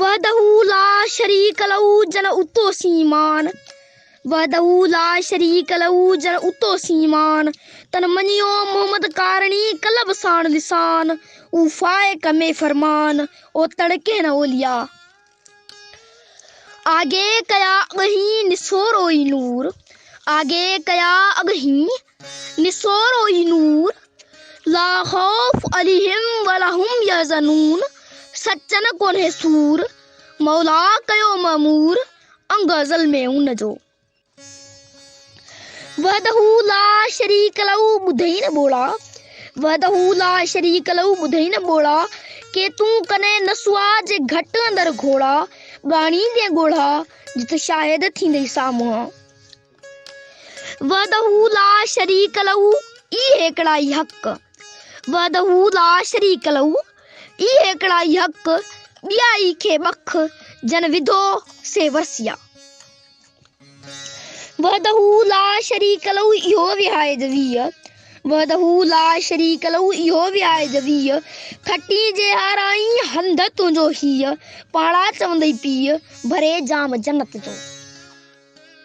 वहदहू ला शरीक लहू जन उतो सीमान वहदहू ला शरीक लहू जन उतो सीमान तन मनियो मोहम्मद कारणी कलब साण लिसान उफाए कमे फरमान ओ तड़के न ओलिया आगे कया अगही निसोरोई नूर आगे कया अगही निसोरोई नूर ला खौफ अलैहिम वलहुम यहज़नून सच्चन कोन्हे सूर मौला कयो ममूर अंगज़ल में उन जो वहदहू ला शरीक लहू ॿुधई न ॿोड़ा वहदहू ला शरीक लहू ॿुधई न ॿोड़ा के तूं कने नसुआ जे घट अंदर घोड़ा गाणी दे गोढ़ा जित शायद थींदई सामुहा वहदहू ला शरीक लहू ई हिकिड़ा ई हक़ वहदहू ला शरीक लहू ई हिकिड़ा ई हक़ ॿियाई खे बख जन विधो से वसिया वहदहू ला शरीक लहू इहो विहाए जवीअ वहदहू ला शरीक लहू इहो विहाए जवीअ खटी जे हाराई हंध तुंहिंजो हीअ पाणा चवंदई पीउ भरे जाम जन्नत जो।